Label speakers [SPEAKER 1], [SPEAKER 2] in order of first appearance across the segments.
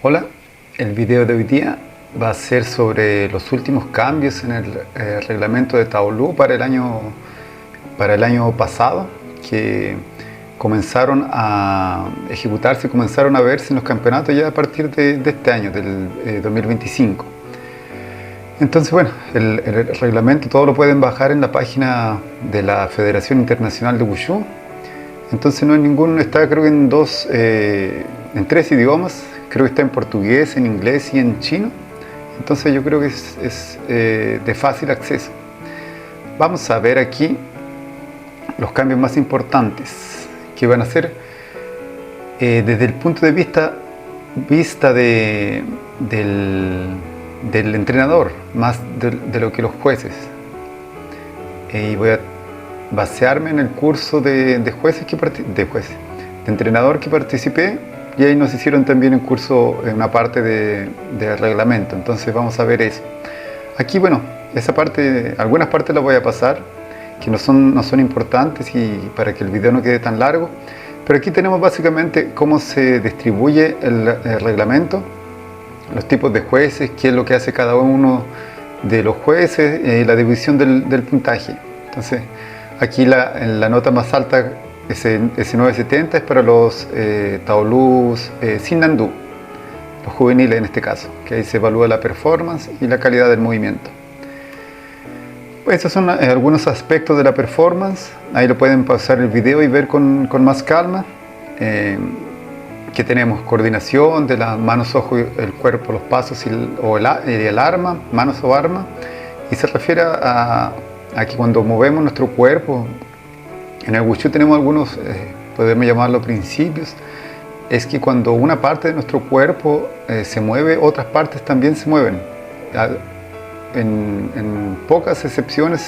[SPEAKER 1] Hola, el video de hoy día va a ser sobre los últimos cambios en el reglamento de Taolú para el año pasado, que comenzaron a ejecutarse, comenzaron a verse en los campeonatos ya a partir de este año, del 2025. Entonces, bueno, el reglamento todo lo pueden bajar en la página de la Federación Internacional de Wushu. Entonces no hay ningún, está creo que en tres idiomas, creo que está en portugués, en inglés y en chino. Entonces yo creo que es de fácil acceso. Vamos a ver aquí los cambios más importantes que van a ser desde el punto de vista del entrenador, más de lo que los jueces. Y voy a basearme en el curso de entrenador que participé, y ahí nos hicieron también un curso en una parte de reglamento. Entonces vamos a ver eso. Aquí, bueno, esa parte, algunas partes las voy a pasar que no son importantes y para que el video no quede tan largo, pero aquí tenemos básicamente cómo se distribuye el reglamento, los tipos de jueces, qué es lo que hace cada uno de los jueces y la división del puntaje. Entonces aquí la nota más alta, ese 970, es para los Taolús sin Nandú, los juveniles en este caso, que ahí se evalúa la performance y la calidad del movimiento. Pues esos son algunos aspectos de la performance. Ahí lo pueden pausar el video y ver con más calma. Que tenemos coordinación de las manos, ojos, el cuerpo, los pasos y el arma, manos o arma, y se refiere a que cuando movemos nuestro cuerpo, en el Wushu tenemos algunos, podemos llamarlo principios, es que cuando una parte de nuestro cuerpo se mueve, otras partes también se mueven. En pocas excepciones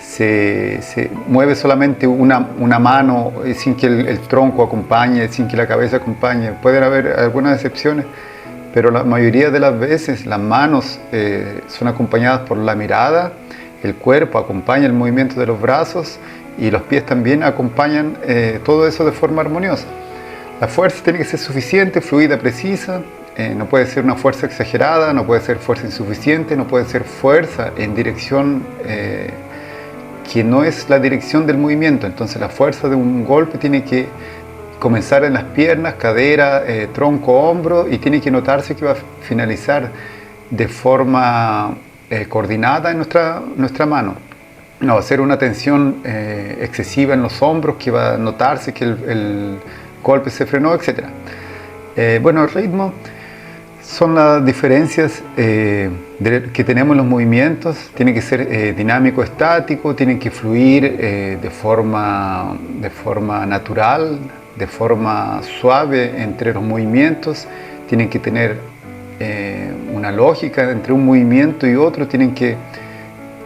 [SPEAKER 1] se mueve solamente una mano sin que el tronco acompañe, sin que la cabeza acompañe. Pueden haber algunas excepciones, pero la mayoría de las veces las manos son acompañadas por la mirada, el cuerpo acompaña el movimiento de los brazos y los pies también acompañan todo eso de forma armoniosa. La fuerza tiene que ser suficiente, fluida, precisa. No puede ser una fuerza exagerada, no puede ser fuerza insuficiente, no puede ser fuerza en dirección que no es la dirección del movimiento. Entonces la fuerza de un golpe tiene que comenzar en las piernas, cadera, tronco, hombro, y tiene que notarse que va a finalizar de forma coordinada en nuestra mano. No va a ser una tensión excesiva en los hombros que va a notarse que el golpe se frenó, etc. Bueno, el ritmo son las diferencias que tenemos en los movimientos. Tiene que ser dinámico, estático, tienen que fluir de forma natural, de forma suave entre los movimientos. Tienen que tener una lógica entre un movimiento y otro, tienen que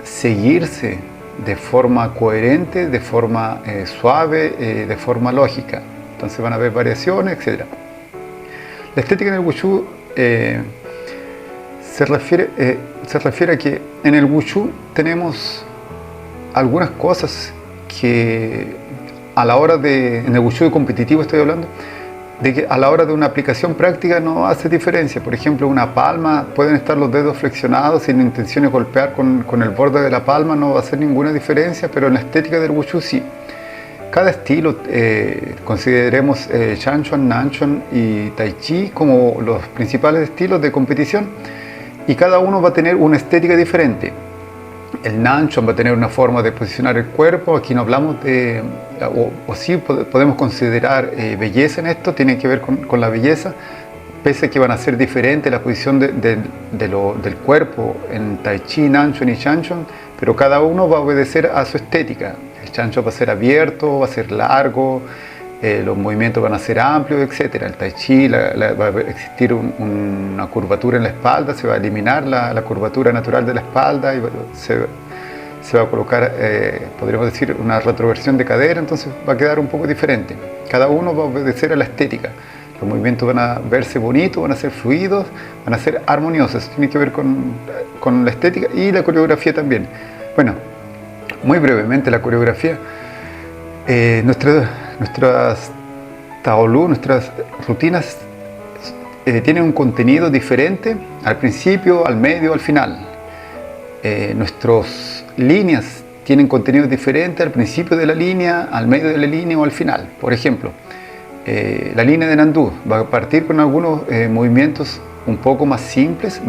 [SPEAKER 1] seguirse de forma coherente, de forma suave, de forma lógica. Entonces van a haber variaciones, etc. La estética en el Wushu se refiere a que en el Wushu tenemos algunas cosas que en el Wushu competitivo estoy hablando, de que a la hora de una aplicación práctica no hace diferencia. Por ejemplo, una palma, pueden estar los dedos flexionados sin intención de golpear con el borde de la palma, no va a hacer ninguna diferencia, pero en la estética del Wushu sí. Cada estilo, consideremos Shanchuan, Nanchuan y Tai Chi como los principales estilos de competición, y cada uno va a tener una estética diferente. El Nanchuan va a tener una forma de posicionar el cuerpo. Aquí no hablamos de, o sí podemos considerar belleza en esto, tiene que ver con la belleza, pese a que van a ser diferentes la posición del cuerpo en Tai Chi, Nanchuan y Shanchuan, pero cada uno va a obedecer a su estética. El Shanchuan va a ser abierto, va a ser largo, los movimientos van a ser amplios, etc. El Tai Chi va a existir una curvatura en la espalda, se va a eliminar la curvatura natural de la espalda y se va a colocar, podríamos decir, una retroversión de cadera, entonces va a quedar un poco diferente. Cada uno va a obedecer a la estética. Los movimientos van a verse bonitos, van a ser fluidos, van a ser armoniosos. Tiene que ver con la estética y la coreografía también. Bueno, muy brevemente la coreografía. Nuestras Taolú, nuestras rutinas tienen un contenido diferente al principio, al medio, al final. Nuestras líneas tienen contenido diferente al principio de la línea, al medio de la línea o al final. Por ejemplo, la línea de Nandú va a partir con algunos movimientos un poco más simples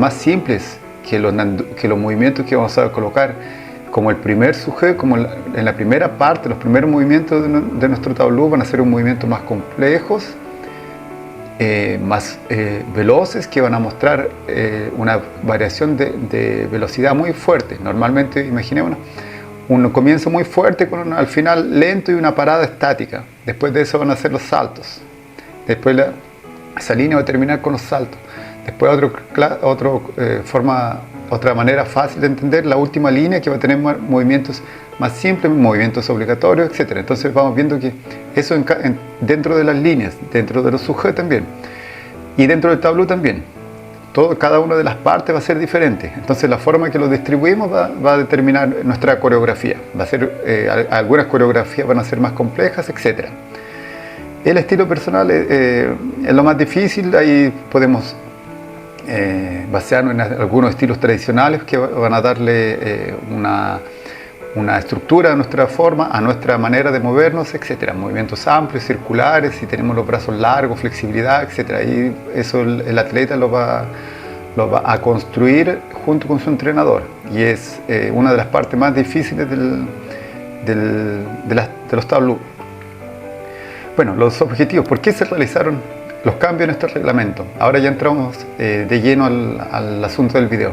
[SPEAKER 1] que los movimientos que vamos a colocar como el primer sujeto, como en la primera parte. Los primeros movimientos de nuestro tablú van a ser un movimiento más complejos, más veloces, que van a mostrar una variación de velocidad muy fuerte. Normalmente, imaginémonos, un comienzo muy fuerte con al final lento y una parada estática. Después de eso van a ser los saltos. Después esa línea va a terminar con los saltos. Después otra manera fácil de entender, la última línea, que va a tener movimientos más simples, movimientos obligatorios, etc. Entonces vamos viendo que eso dentro de las líneas, dentro de los sujetos también, y dentro del tablú también. Cada una de las partes va a ser diferente. Entonces la forma que lo distribuimos va a determinar nuestra coreografía. Algunas coreografías van a ser más complejas, etc. El estilo personal es lo más difícil. Ahí podemos basearnos en algunos estilos tradicionales que van a darle una estructura a nuestra forma, a nuestra manera de movernos, etc. Movimientos amplios, circulares, si tenemos los brazos largos, flexibilidad, etc. Y eso el atleta lo va a construir junto con su entrenador. Y es una de las partes más difíciles de los tablú. Bueno, los objetivos. ¿Por qué se realizaron los cambios en este reglamento? Ahora ya entramos de lleno al asunto del video.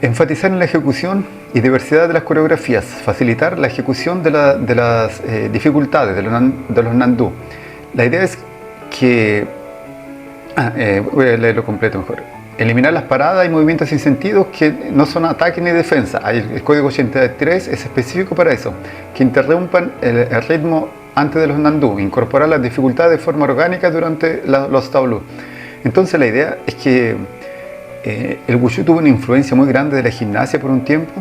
[SPEAKER 1] Enfatizar en la ejecución y diversidad de las coreografías, facilitar la ejecución de las dificultades de los Nandú. La idea es que, voy a leerlo completo mejor. Eliminar las paradas y movimientos sin sentido que no son ataque ni defensa. El código 83 es específico para eso, que interrumpan el ritmo antes de los Nandú, incorporar las dificultades de forma orgánica durante los tablú. Entonces la idea es que el Wushu tuvo una influencia muy grande de la gimnasia por un tiempo,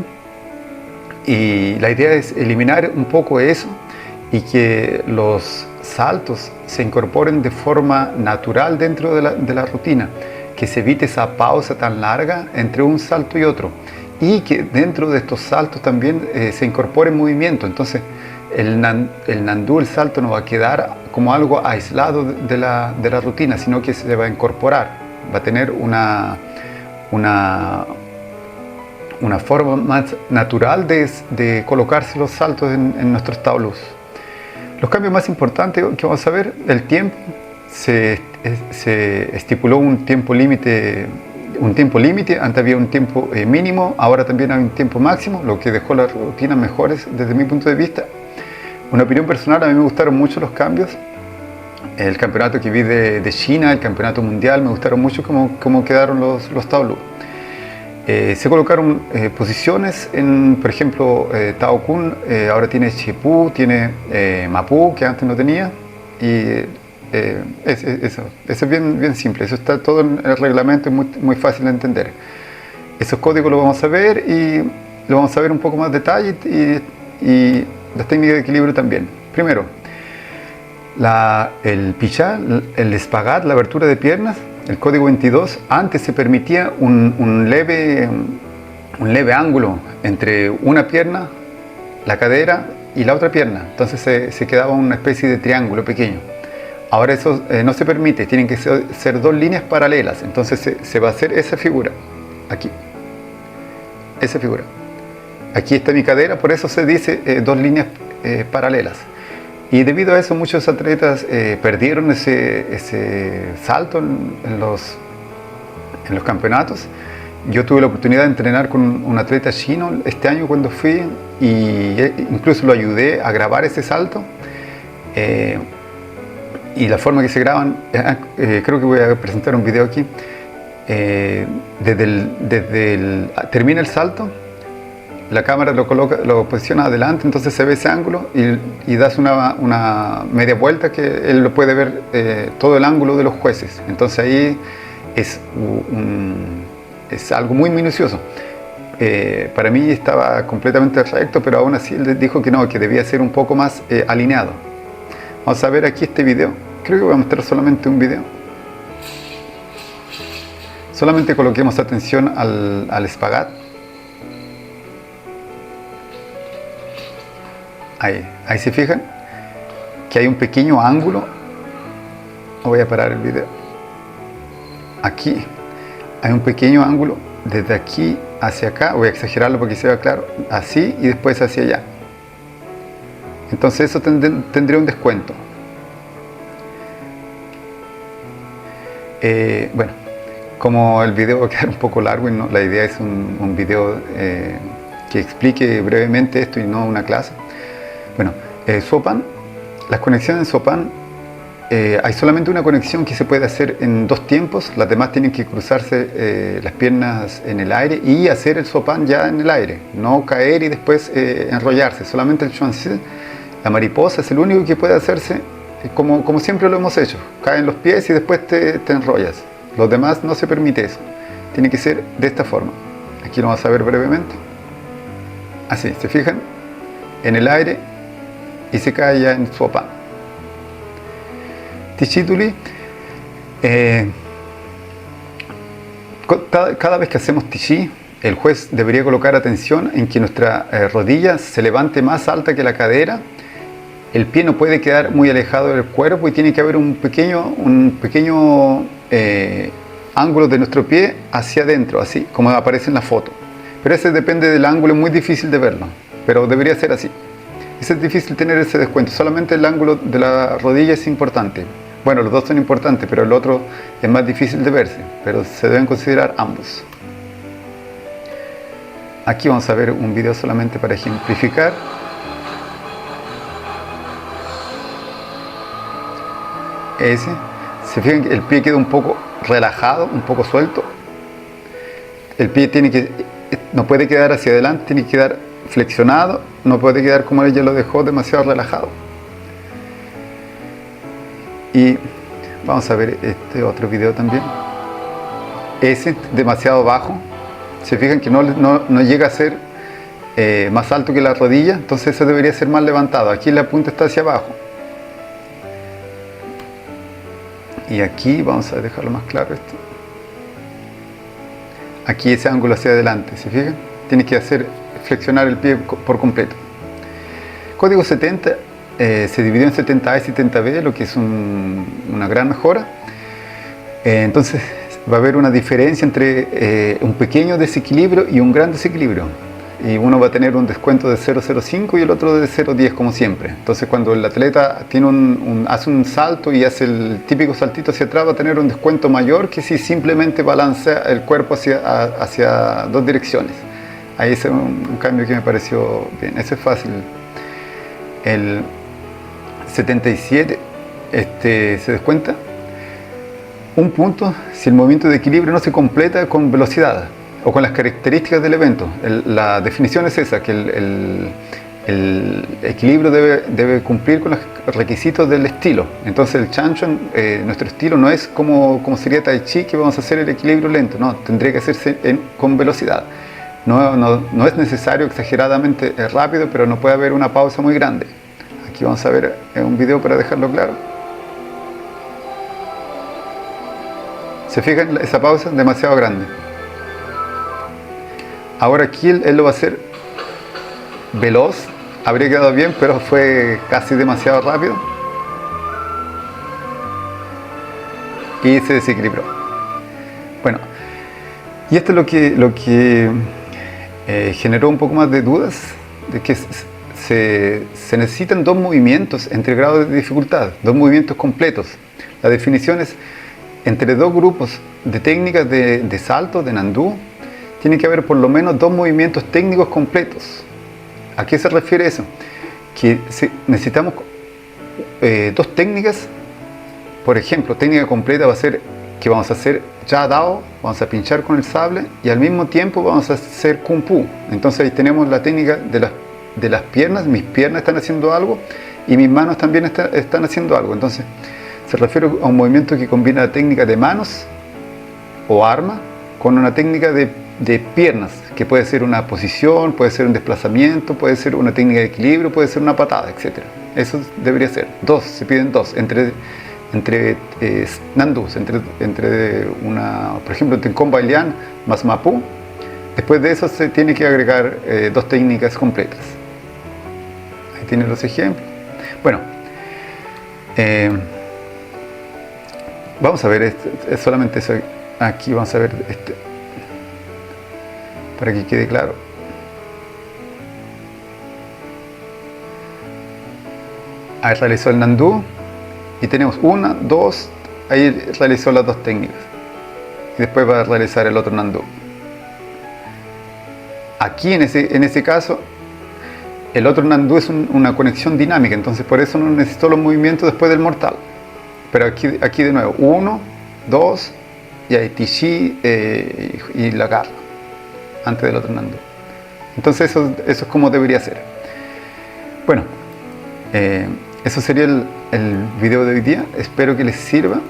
[SPEAKER 1] y la idea es eliminar un poco eso y que los saltos se incorporen de forma natural dentro de la rutina, que se evite esa pausa tan larga entre un salto y otro, y que dentro de estos saltos también se incorpore movimiento. Entonces el Nandú, el salto, no va a quedar como algo aislado de la rutina, sino que se va a incorporar, va a tener una forma más natural de colocarse los saltos en nuestros tablús. Los cambios más importantes que vamos a ver: el tiempo. Se estipuló un tiempo límite. Antes había un tiempo mínimo, ahora también hay un tiempo máximo, lo que dejó las rutinas mejores desde mi punto de vista. Una opinión personal: a mí me gustaron mucho los cambios. El campeonato que vi de China, el campeonato mundial, me gustaron mucho cómo quedaron los tablú. Se colocaron posiciones por ejemplo, Tao Kun ahora tiene Chepu, tiene Mapu, que antes no tenía, y eso es bien simple. Eso está todo en el reglamento, es muy fácil de entender. Esos códigos los vamos a ver, y lo vamos a ver un poco más detalle, y las técnicas de equilibrio también. Primero, el pichá, el espagat, la abertura de piernas. El código 22, antes se permitía un leve ángulo entre una pierna, la cadera, y la otra pierna. Entonces se quedaba una especie de triángulo pequeño. Ahora eso no se permite, tienen que ser dos líneas paralelas. Entonces se va a hacer esa figura, aquí, esa figura. Aquí está mi cadera, por eso se dice dos líneas paralelas. Y debido a eso muchos atletas perdieron ese salto en los campeonatos. Yo tuve la oportunidad de entrenar con un atleta chino este año cuando fui, y incluso lo ayudé a grabar ese salto. Y la forma que se graban, creo que voy a presentar un video aquí. Termina el salto, la cámara lo posiciona adelante, entonces se ve ese ángulo, y das una media vuelta que él lo puede ver todo el ángulo de los jueces. Entonces ahí es algo muy minucioso. Para mí estaba completamente recto, pero aún así él dijo que no, que debía ser un poco más alineado. Vamos a ver aquí este video. Creo que voy a mostrar solamente un video. Solamente coloquemos atención al espagat. Ahí se fijan que hay un pequeño ángulo. Voy a parar el video. Aquí hay un pequeño ángulo desde aquí hacia acá. Voy a exagerarlo para que se vea claro. Así y después hacia allá. Entonces eso tendría un descuento. Bueno, como el video va a quedar un poco largo y la idea es un video que explique brevemente esto y no una clase. Bueno, SWOPAN, las conexiones en SWOPAN, hay solamente una conexión que se puede hacer en 2 tiempos, las demás tienen que cruzarse las piernas en el aire y hacer el SWOPAN ya en el aire, no caer y después enrollarse. Solamente el Chuanzi, la mariposa, es el único que puede hacerse como siempre lo hemos hecho, caen los pies y después te enrollas. Los demás no se permite eso, tiene que ser de esta forma. Aquí lo vamos a ver brevemente. Así, ¿se fijan? En el aire y se cae ya en SWOPAN. Tichituli, cada vez que hacemos Tichi, el juez debería colocar atención en que nuestra rodilla se levante más alta que la cadera. El pie no puede quedar muy alejado del cuerpo y tiene que haber un pequeño ángulo de nuestro pie hacia adentro, así como aparece en la foto. Pero ese depende del ángulo, es muy difícil de verlo, pero debería ser así. Es difícil tener ese descuento, solamente el ángulo de la rodilla es importante. Bueno, los dos son importantes, pero el otro es más difícil de verse, pero se deben considerar ambos. Aquí vamos a ver un video solamente para ejemplificar. Se fijan que el pie queda un poco relajado, un poco suelto. El pie no puede quedar hacia adelante, tiene que quedar flexionado, no puede quedar como ella lo dejó, demasiado relajado. Y vamos a ver este otro video también. Demasiado bajo. Se fijan que no llega a ser más alto que la rodilla, entonces ese debería ser más levantado. Aquí la punta está hacia abajo. Y aquí vamos a dejarlo más claro esto. Aquí ese ángulo hacia adelante, ¿se fijan? Tiene que flexionar el pie por completo. Código 70 se dividió en 70A y 70B, lo que es una gran mejora. Entonces va a haber una diferencia entre un pequeño desequilibrio y un gran desequilibrio. Y uno va a tener un descuento de 0,05 y el otro de 0,10 como siempre. Entonces cuando el atleta hace un salto y hace el típico saltito hacia atrás, va a tener un descuento mayor que si simplemente balancea el cuerpo hacia 2 direcciones. Ahí es un cambio que me pareció bien. Eso es fácil. El 77 se descuenta un punto si el movimiento de equilibrio no se completa con velocidad o con las características del evento. La definición es esa, que el equilibrio debe cumplir con los requisitos del estilo. Entonces el Chanchon, nuestro estilo no es como sería Tai Chi, que vamos a hacer el equilibrio lento, no, tendría que hacerse con velocidad. No es necesario exageradamente rápido, pero no puede haber una pausa muy grande. Aquí vamos a ver un video para dejarlo claro. ¿Se fijan? Esa pausa es demasiado grande. Ahora aquí él lo va a hacer veloz, habría quedado bien, pero fue casi demasiado rápido y se desequilibró. Bueno, y esto es lo que generó un poco más de dudas, de que se necesitan 2 movimientos entre grados de dificultad, 2 movimientos completos. La definición es entre 2 grupos de técnicas de salto, de Nandú, tiene que haber por lo menos 2 movimientos técnicos completos. ¿A qué se refiere eso? Que necesitamos 2 técnicas. Por ejemplo, técnica completa va a ser que vamos a hacer Ya Dao, vamos a pinchar con el sable y al mismo tiempo vamos a hacer Kung Fu. Entonces ahí tenemos la técnica de las piernas, mis piernas están haciendo algo y mis manos también están haciendo algo. Entonces se refiere a un movimiento que combina la técnica de manos o arma con una técnica de piernas, que puede ser una posición, puede ser un desplazamiento, puede ser una técnica de equilibrio, puede ser una patada, etc. Eso debería ser 2, se piden 2, entre entre nandús, entre una, por ejemplo, entre Tencón-Bailián más Mapú. Después de eso se tiene que agregar dos técnicas completas. Ahí tienen los ejemplos. Bueno, vamos a ver, es solamente eso. Aquí vamos a ver para que quede claro. Ahí realizó el nandú y tenemos una, dos, ahí realizó las dos técnicas y después va a realizar el otro nandú. Aquí en ese caso el otro nandú es una conexión dinámica, entonces por eso no necesito los movimientos después del mortal. Pero aquí de nuevo, 1, 2 y ahí tishi y la garra antes del otro nandú. Entonces eso es como debería ser. Bueno, eso sería el video de hoy día. Espero que les sirva.